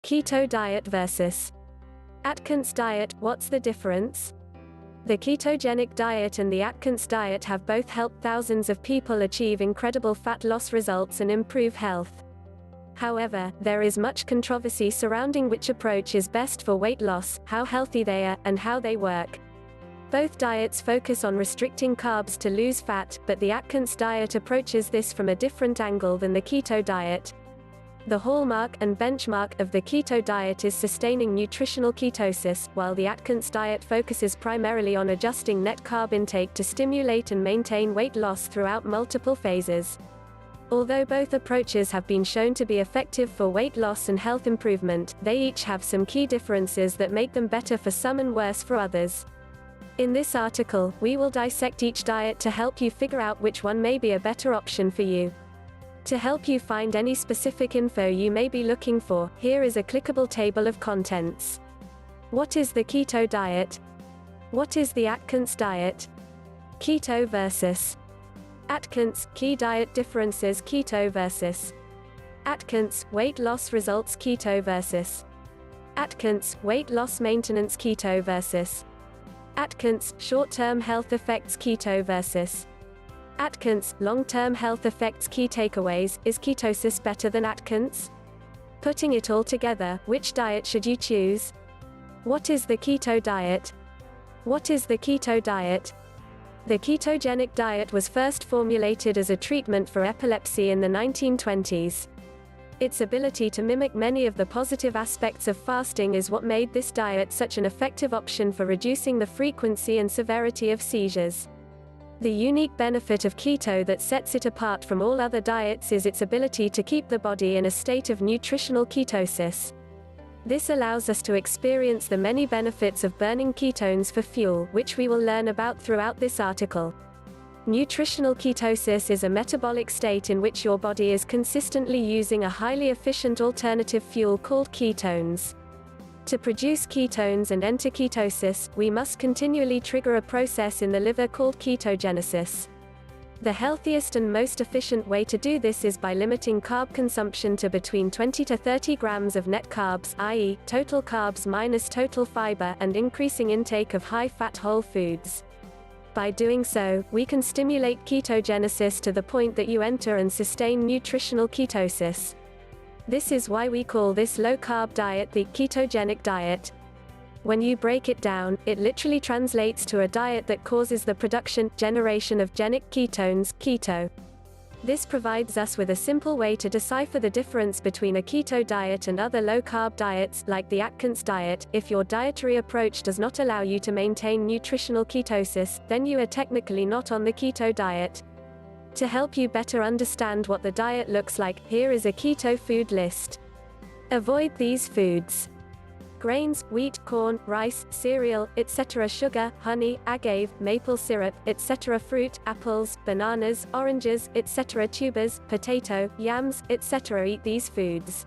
Keto diet versus Atkins diet, what's the difference? The ketogenic diet and the Atkins diet have both helped thousands of people achieve incredible fat loss results and improve health. However, there is much controversy surrounding which approach is best for weight loss, how healthy they are, and how they work. Both diets focus on restricting carbs to lose fat, but the Atkins diet approaches this from a different angle than the keto diet. The hallmark and benchmark of the keto diet is sustaining nutritional ketosis, while the Atkins diet focuses primarily on adjusting net carb intake to stimulate and maintain weight loss throughout multiple phases. Although both approaches have been shown to be effective for weight loss and health improvement, they each have some key differences that make them better for some and worse for others. In this article, we will dissect each diet to help you figure out which one may be a better option for you. To help you find any specific info you may be looking for, here is a clickable table of contents. What is the keto diet? What is the Atkins diet? Keto versus Atkins, key diet differences. Keto versus Atkins, weight loss results. Keto versus Atkins, weight loss maintenance. Keto versus Atkins, short-term health effects. Keto versus Atkins, long-term health effects. Key takeaways, is ketosis better than Atkins? Putting it all together, which diet should you choose? What is the keto diet? What is the keto diet? The ketogenic diet was first formulated as a treatment for epilepsy in the 1920s. Its ability to mimic many of the positive aspects of fasting is what made this diet such an effective option for reducing the frequency and severity of seizures. The unique benefit of keto that sets it apart from all other diets is its ability to keep the body in a state of nutritional ketosis. This allows us to experience the many benefits of burning ketones for fuel, which we will learn about throughout this article. Nutritional ketosis is a metabolic state in which your body is consistently using a highly efficient alternative fuel called ketones. To produce ketones and enter ketosis, we must continually trigger a process in the liver called ketogenesis. The healthiest and most efficient way to do this is by limiting carb consumption to between 20 to 30 grams of net carbs, i.e., total carbs minus total fiber, and increasing intake of high-fat whole foods. By doing so, we can stimulate ketogenesis to the point that you enter and sustain nutritional ketosis. This is why we call this low-carb diet the ketogenic diet. When you break it down, it literally translates to a diet that causes the generation of genic ketones, keto. This provides us with a simple way to decipher the difference between a keto diet and other low-carb diets, like the Atkins diet. If your dietary approach does not allow you to maintain nutritional ketosis, then you are technically not on the keto diet. To help you better understand what the diet looks like, here is a keto food list. Avoid these foods: grains, wheat, corn, rice, cereal, etc. Sugar, honey, agave, maple syrup, etc. Fruit, apples, bananas, oranges, etc. Tubers, potato, yams, etc. Eat these foods.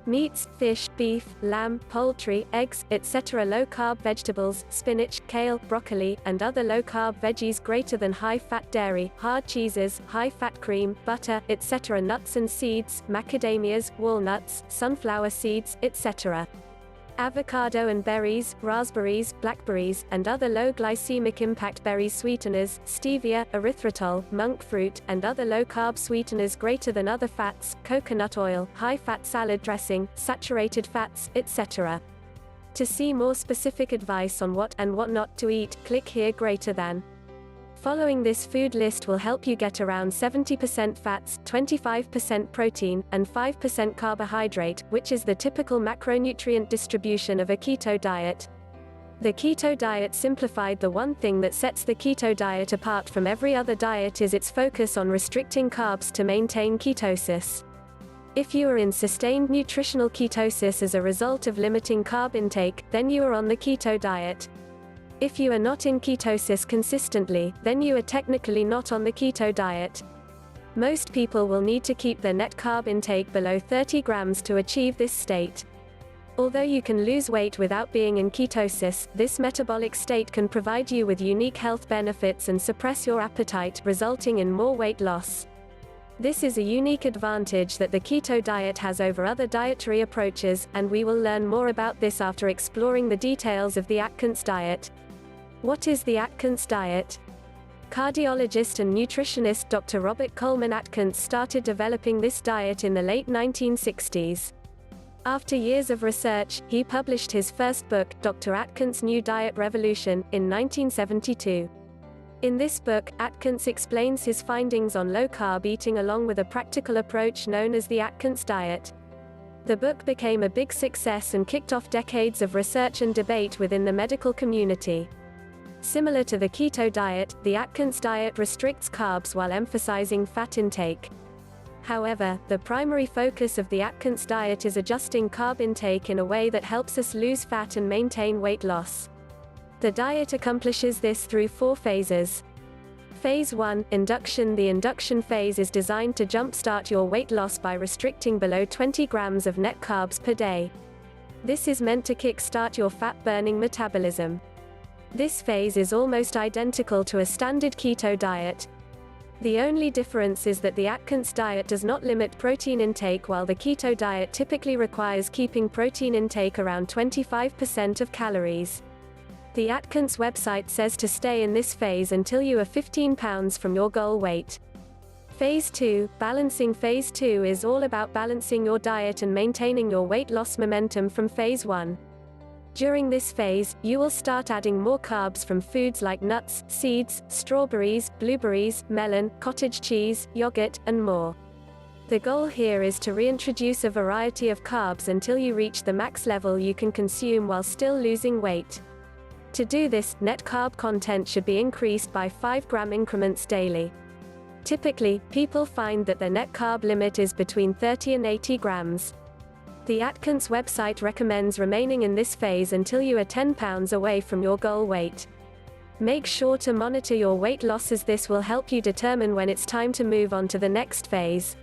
Meats, fish, beef, lamb, poultry, eggs, etc. Low-carb vegetables, spinach, kale, broccoli, and other low-carb veggies greater than high-fat dairy, hard cheeses, high-fat cream, butter, etc. Nuts and seeds, macadamias, walnuts, sunflower seeds, etc. Avocado and berries, raspberries, blackberries, and other low glycemic impact berries. Sweeteners, stevia, erythritol, monk fruit, and other low-carb sweeteners greater than other fats, coconut oil, high-fat salad dressing, saturated fats, etc. To see more specific advice on what and what not to eat, click here. Greater than. Following this food list will help you get around 70% fats, 25% protein, and 5% carbohydrate, which is the typical macronutrient distribution of a keto diet. The keto diet simplified. The one thing that sets the keto diet apart from every other diet is its focus on restricting carbs to maintain ketosis. If you are in sustained nutritional ketosis as a result of limiting carb intake, then you are on the keto diet. If you are not in ketosis consistently, then you are technically not on the keto diet. Most people will need to keep their net carb intake below 30 grams to achieve this state. Although you can lose weight without being in ketosis, this metabolic state can provide you with unique health benefits and suppress your appetite, resulting in more weight loss. This is a unique advantage that the keto diet has over other dietary approaches, and we will learn more about this after exploring the details of the Atkins diet. What is the Atkins diet? Cardiologist and nutritionist Dr. Robert Coleman Atkins started developing this diet in the late 1960s. After years of research, he published his first book, Dr. Atkins' New Diet Revolution, in 1972. In this book, Atkins explains his findings on low-carb eating along with a practical approach known as the Atkins diet. The book became a big success and kicked off decades of research and debate within the medical community. Similar to the keto diet, the Atkins diet restricts carbs while emphasizing fat intake. However, the primary focus of the Atkins diet is adjusting carb intake in a way that helps us lose fat and maintain weight loss. The diet accomplishes this through 4 phases. Phase 1, Induction. The induction phase is designed to jumpstart your weight loss by restricting below 20 grams of net carbs per day. This is meant to kickstart your fat-burning metabolism. This phase is almost identical to a standard keto diet. The only difference is that the Atkins diet does not limit protein intake, while the keto diet typically requires keeping protein intake around 25% of calories. The Atkins website says to stay in this phase until you are 15 pounds from your goal weight. Phase 2, Balancing. Phase 2 is all about balancing your diet and maintaining your weight loss momentum from Phase 1. During this phase, you will start adding more carbs from foods like nuts, seeds, strawberries, blueberries, melon, cottage cheese, yogurt, and more. The goal here is to reintroduce a variety of carbs until you reach the max level you can consume while still losing weight. To do this, net carb content should be increased by 5-gram increments daily. Typically, people find that their net carb limit is between 30 and 80 grams. The Atkins website recommends remaining in this phase until you are 10 pounds away from your goal weight. Make sure to monitor your weight loss, as this will help you determine when it's time to move on to the next phase.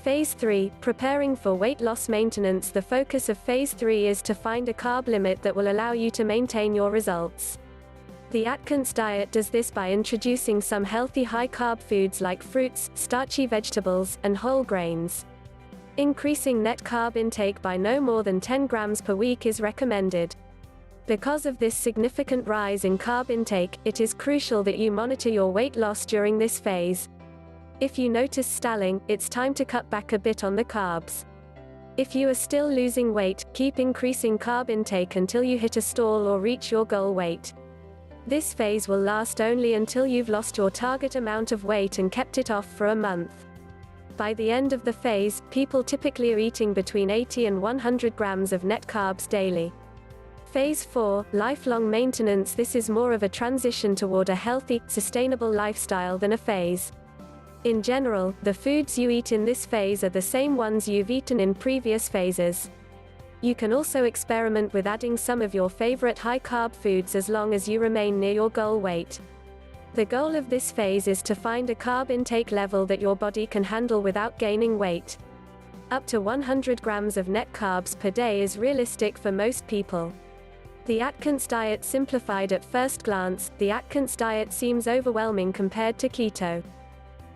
Phase 3, Preparing for weight loss maintenance. The focus of Phase 3 is to find a carb limit that will allow you to maintain your results. The Atkins diet does this by introducing some healthy high-carb foods like fruits, starchy vegetables, and whole grains. Increasing net carb intake by no more than 10 grams per week is recommended. Because of this significant rise in carb intake, it is crucial that you monitor your weight loss during this phase. If you notice stalling, it's time to cut back a bit on the carbs. If you are still losing weight, keep increasing carb intake until you hit a stall or reach your goal weight. This phase will last only until you've lost your target amount of weight and kept it off for a month. By the end of the phase, people typically are eating between 80 and 100 grams of net carbs daily. Phase 4, Lifelong maintenance. This is more of a transition toward a healthy, sustainable lifestyle than a phase. In general, the foods you eat in this phase are the same ones you've eaten in previous phases. You can also experiment with adding some of your favorite high-carb foods as long as you remain near your goal weight. The goal of this phase is to find a carb intake level that your body can handle without gaining weight. Up to 100 grams of net carbs per day is realistic for most people. The Atkins diet simplified. At first glance, the Atkins diet seems overwhelming compared to keto.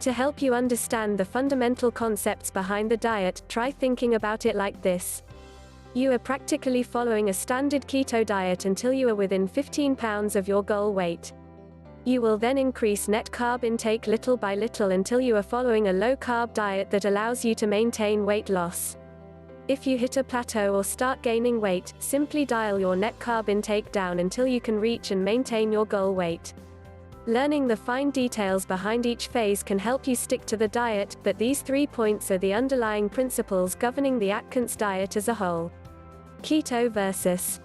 To help you understand the fundamental concepts behind the diet, try thinking about it like this. You are practically following a standard keto diet until you are within 15 pounds of your goal weight. You will then increase net carb intake little by little until you are following a low-carb diet that allows you to maintain weight loss. If you hit a plateau or start gaining weight, simply dial your net carb intake down until you can reach and maintain your goal weight. Learning the fine details behind each phase can help you stick to the diet, but these 3 points are the underlying principles governing the Atkins diet as a whole. Keto versus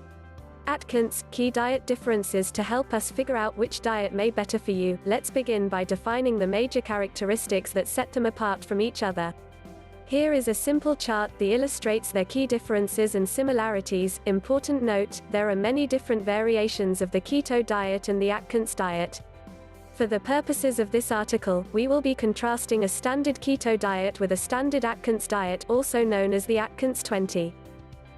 Atkins, key diet differences. To help us figure out which diet may be better for you, let's begin by defining the major characteristics that set them apart from each other. Here is a simple chart that illustrates their key differences and similarities. Important note, there are many different variations of the keto diet and the Atkins diet. For the purposes of this article, we will be contrasting a standard keto diet with a standard Atkins diet, also known as the Atkins 20.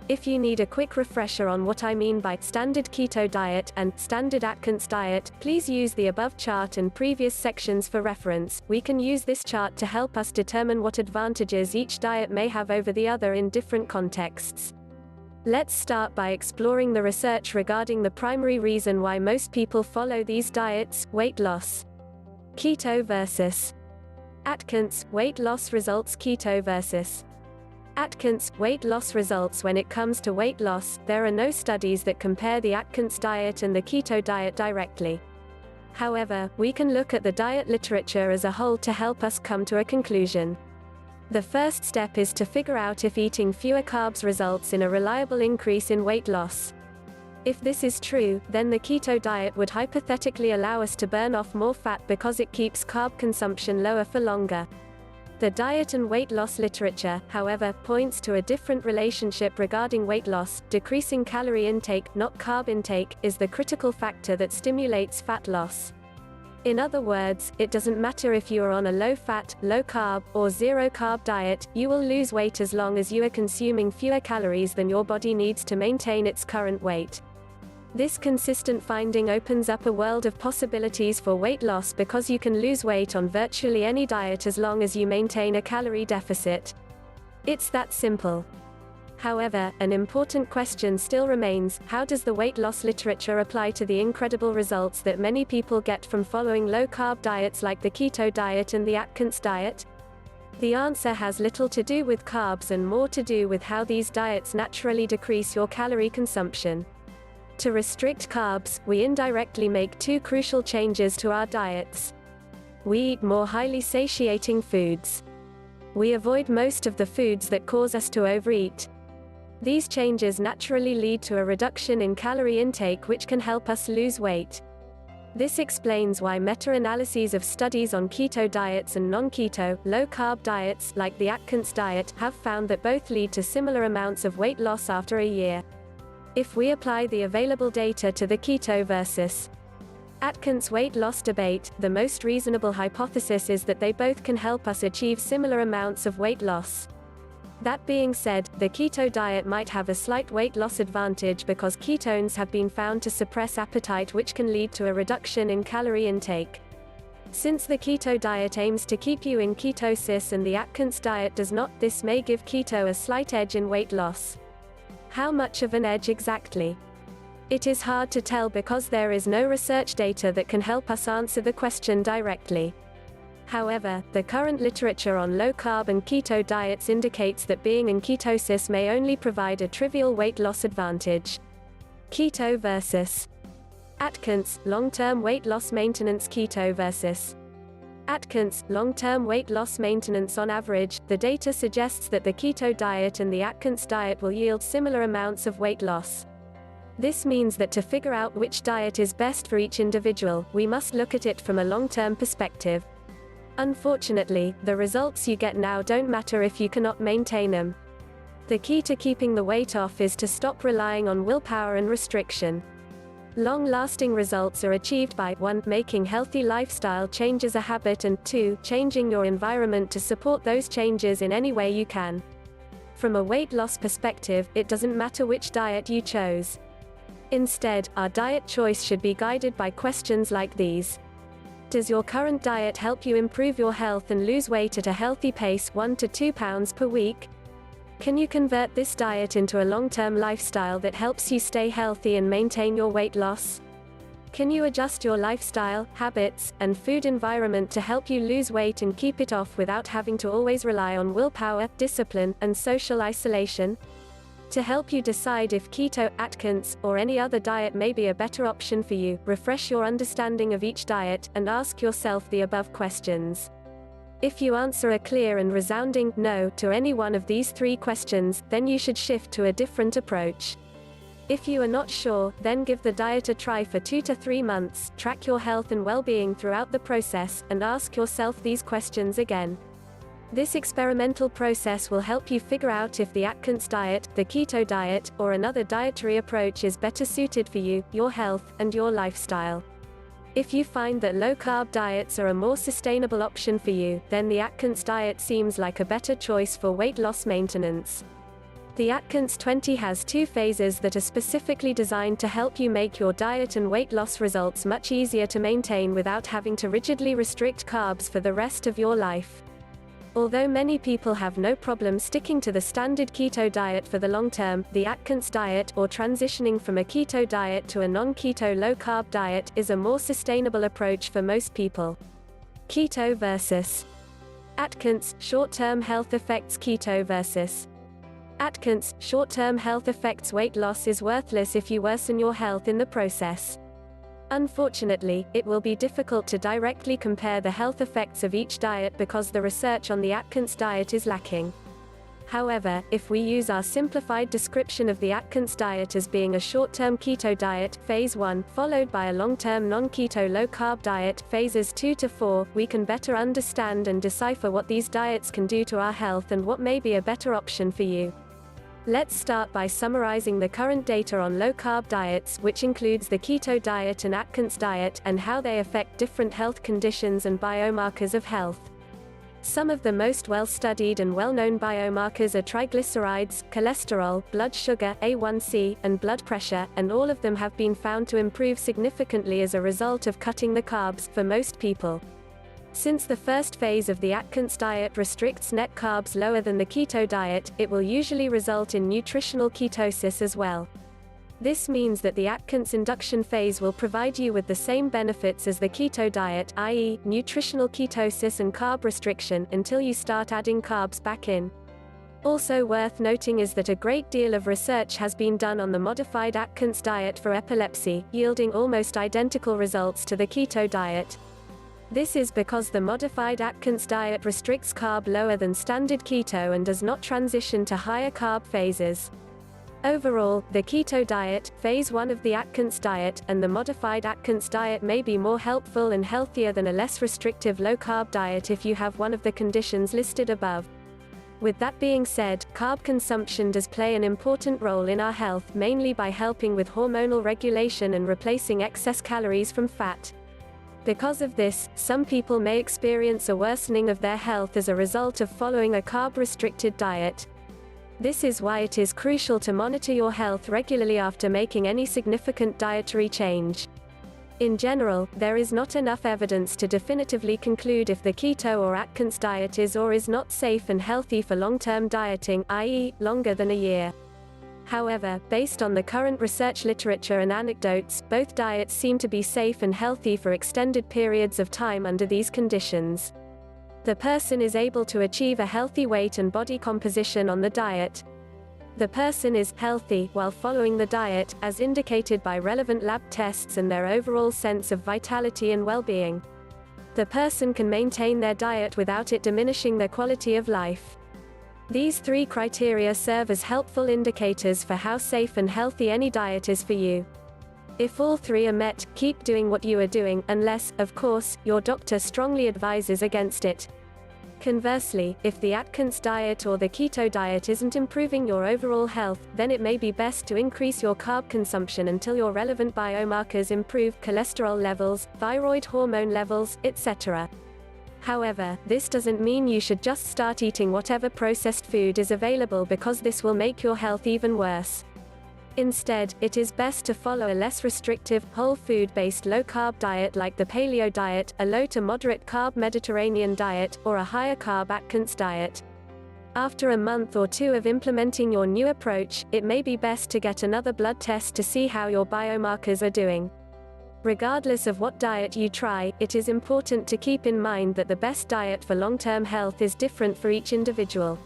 If you need a quick refresher on what I mean by standard keto diet and standard Atkins diet, please use the above chart and previous sections for reference. We can use this chart to help us determine what advantages each diet may have over the other in different contexts. Let's start by exploring the research regarding the primary reason why most people follow these diets: weight loss. Keto versus Atkins, weight loss results. Keto versus Atkins, weight loss results. When it comes to weight loss, there are no studies that compare the Atkins diet and the keto diet directly. However, we can look at the diet literature as a whole to help us come to a conclusion. The first step is to figure out if eating fewer carbs results in a reliable increase in weight loss. If this is true, then the keto diet would hypothetically allow us to burn off more fat because it keeps carb consumption lower for longer. The diet and weight loss literature, however, points to a different relationship regarding weight loss. Decreasing calorie intake, not carb intake, is the critical factor that stimulates fat loss. In other words, it doesn't matter if you are on a low-fat, low-carb, or zero-carb diet, you will lose weight as long as you are consuming fewer calories than your body needs to maintain its current weight. This consistent finding opens up a world of possibilities for weight loss because you can lose weight on virtually any diet as long as you maintain a calorie deficit. It's that simple. However, an important question still remains: how does the weight loss literature apply to the incredible results that many people get from following low-carb diets like the keto diet and the Atkins diet? The answer has little to do with carbs and more to do with how these diets naturally decrease your calorie consumption. To restrict carbs, we indirectly make two crucial changes to our diets. We eat more highly satiating foods. We avoid most of the foods that cause us to overeat. These changes naturally lead to a reduction in calorie intake, which can help us lose weight. This explains why meta-analyses of studies on keto diets and non-keto, low-carb diets, like the Atkins diet, have found that both lead to similar amounts of weight loss after a year. If we apply the available data to the keto versus Atkins weight loss debate, the most reasonable hypothesis is that they both can help us achieve similar amounts of weight loss. That being said, the keto diet might have a slight weight loss advantage because ketones have been found to suppress appetite, which can lead to a reduction in calorie intake. Since the keto diet aims to keep you in ketosis and the Atkins diet does not, this may give keto a slight edge in weight loss. How much of an edge exactly? It is hard to tell because there is no research data that can help us answer the question directly. However, the current literature on low-carb and keto diets indicates that being in ketosis may only provide a trivial weight loss advantage. Keto versus Atkins, long-term weight loss maintenance. Keto versus Atkins, long-term weight loss maintenance. On average, the data suggests that the keto diet and the Atkins diet will yield similar amounts of weight loss. This means that to figure out which diet is best for each individual, we must look at it from a long-term perspective. Unfortunately, the results you get now don't matter if you cannot maintain them. The key to keeping the weight off is to stop relying on willpower and restriction. Long-lasting results are achieved by 1. Making healthy lifestyle changes a habit, and 2. Changing your environment to support those changes in any way you can. From a weight loss perspective, it doesn't matter which diet you chose. Instead, our diet choice should be guided by questions like these. Does your current diet help you improve your health and lose weight at a healthy pace, 1 to 2 pounds per week? Can you convert this diet into a long-term lifestyle that helps you stay healthy and maintain your weight loss? Can you adjust your lifestyle, habits, and food environment to help you lose weight and keep it off without having to always rely on willpower, discipline, and social isolation? To help you decide if keto, Atkins, or any other diet may be a better option for you, refresh your understanding of each diet, and ask yourself the above questions. If you answer a clear and resounding no to any one of these 3 questions, then you should shift to a different approach. If you are not sure, then give the diet a try for 2 to 3 months, track your health and well-being throughout the process, and ask yourself these questions again. This experimental process will help you figure out if the Atkins diet, the keto diet, or another dietary approach is better suited for you, your health, and your lifestyle. If you find that low-carb diets are a more sustainable option for you, then the Atkins diet seems like a better choice for weight loss maintenance. The Atkins 20 has 2 phases that are specifically designed to help you make your diet and weight loss results much easier to maintain without having to rigidly restrict carbs for the rest of your life. Although many people have no problem sticking to the standard keto diet for the long term, the Atkins diet, or transitioning from a keto diet to a non-keto low-carb diet, is a more sustainable approach for most people. Keto versus Atkins, short-term health effects. Keto versus Atkins, short-term health effects. Weight loss is worthless if you worsen your health in the process. Unfortunately, it will be difficult to directly compare the health effects of each diet because the research on the Atkins diet is lacking. However, if we use our simplified description of the Atkins diet as being a short-term keto diet, phase 1, followed by a long-term non-keto low-carb diet, phases 2 to 4, we can better understand and decipher what these diets can do to our health and what may be a better option for you. Let's start by summarizing the current data on low-carb diets, which includes the keto diet and Atkins diet, and how they affect different health conditions and biomarkers of health. Some of the most well-studied and well-known biomarkers are triglycerides, cholesterol, blood sugar, A1C, and blood pressure, and all of them have been found to improve significantly as a result of cutting the carbs for most people. Since the first phase of the Atkins diet restricts net carbs lower than the keto diet, it will usually result in nutritional ketosis as well. This means that the Atkins induction phase will provide you with the same benefits as the keto diet, i.e., nutritional ketosis and carb restriction, until you start adding carbs back in. Also worth noting is that a great deal of research has been done on the modified Atkins diet for epilepsy, yielding almost identical results to the keto diet. This is because the modified Atkins diet restricts carb lower than standard keto and does not transition to higher carb phases. Overall, the keto diet, phase 1 of the Atkins diet, and the modified Atkins diet may be more helpful and healthier than a less restrictive low-carb diet if you have one of the conditions listed above. With that being said, carb consumption does play an important role in our health, mainly by helping with hormonal regulation and replacing excess calories from fat. Because of this, some people may experience a worsening of their health as a result of following a carb-restricted diet. This is why it is crucial to monitor your health regularly after making any significant dietary change. In general, there is not enough evidence to definitively conclude if the keto or Atkins diet is or is not safe and healthy for long-term dieting, i.e., longer than a year. However, based on the current research literature and anecdotes, both diets seem to be safe and healthy for extended periods of time under these conditions. The person is able to achieve a healthy weight and body composition on the diet. The person is healthy while following the diet, as indicated by relevant lab tests and their overall sense of vitality and well-being. The person can maintain their diet without it diminishing their quality of life. These 3 criteria serve as helpful indicators for how safe and healthy any diet is for you. If all 3 are met, keep doing what you are doing, unless, of course, your doctor strongly advises against it. Conversely, if the Atkins diet or the keto diet isn't improving your overall health, then it may be best to increase your carb consumption until your relevant biomarkers improve: cholesterol levels, thyroid hormone levels, etc. However, this doesn't mean you should just start eating whatever processed food is available, because this will make your health even worse. Instead, it is best to follow a less restrictive, whole food-based low-carb diet like the paleo diet, a low to moderate carb Mediterranean diet, or a higher carb Atkins diet. After a month or 2 of implementing your new approach, it may be best to get another blood test to see how your biomarkers are doing. Regardless of what diet you try, it is important to keep in mind that the best diet for long-term health is different for each individual.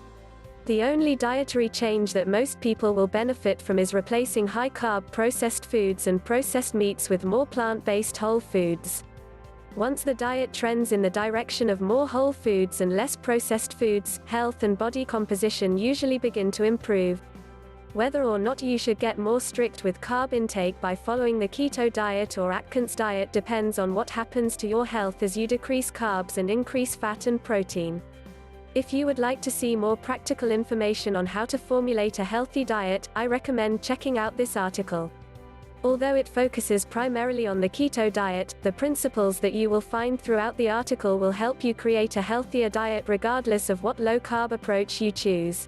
The only dietary change that most people will benefit from is replacing high-carb processed foods and processed meats with more plant-based whole foods. Once the diet trends in the direction of more whole foods and less processed foods, health and body composition usually begin to improve. Whether or not you should get more strict with carb intake by following the keto diet or Atkins diet depends on what happens to your health as you decrease carbs and increase fat and protein. If you would like to see more practical information on how to formulate a healthy diet, I recommend checking out this article. Although it focuses primarily on the keto diet, the principles that you will find throughout the article will help you create a healthier diet regardless of what low-carb approach you choose.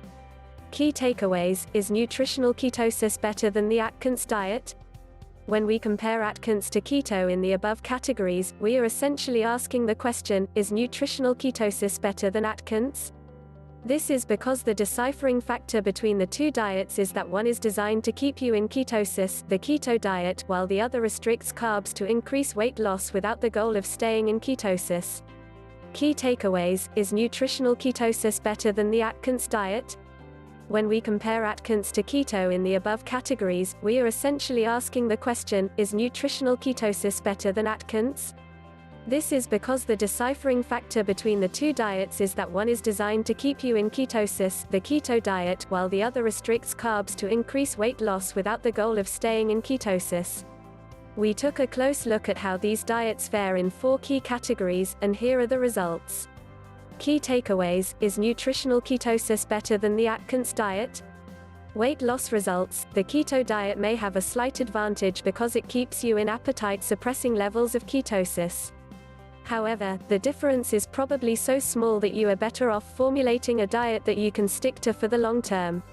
Key takeaways: is nutritional ketosis better than the Atkins diet? When we compare Atkins to keto in the above categories, we are essentially asking the question, is nutritional ketosis better than Atkins? This is because the deciphering factor between the two diets is that one is designed to keep you in ketosis, the keto diet, while the other restricts carbs to increase weight loss without the goal of staying in ketosis. Key takeaways: is nutritional ketosis better than the Atkins diet? When we compare Atkins to keto in the above categories, we are essentially asking the question, is nutritional ketosis better than Atkins? This is because the deciphering factor between the two diets is that one is designed to keep you in ketosis, the keto diet, while the other restricts carbs to increase weight loss without the goal of staying in ketosis. We took a close look at how these diets fare in 4 key categories, and here are the results. Key takeaways: is nutritional ketosis better than the Atkins diet? Weight loss results: the keto diet may have a slight advantage because it keeps you in appetite-suppressing levels of ketosis. However, the difference is probably so small that you are better off formulating a diet that you can stick to for the long term.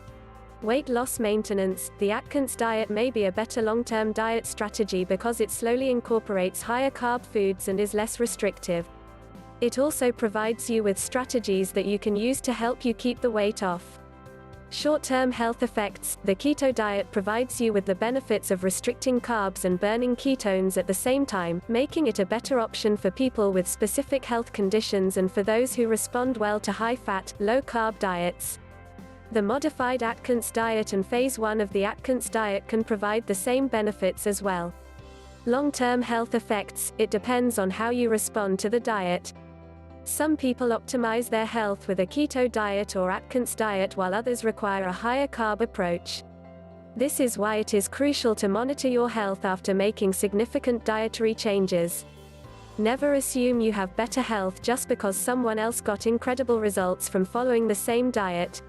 Weight loss maintenance: the Atkins diet may be a better long-term diet strategy because it slowly incorporates higher carb foods and is less restrictive. It also provides you with strategies that you can use to help you keep the weight off. Short-term health effects: the keto diet provides you with the benefits of restricting carbs and burning ketones at the same time, making it a better option for people with specific health conditions and for those who respond well to high-fat, low-carb diets. The modified Atkins diet and phase 1 of the Atkins diet can provide the same benefits as well. Long-term health effects: it depends on how you respond to the diet. Some people optimize their health with a keto diet or Atkins diet while others require a higher carb approach. This is why it is crucial to monitor your health after making significant dietary changes. Never assume you have better health just because someone else got incredible results from following the same diet.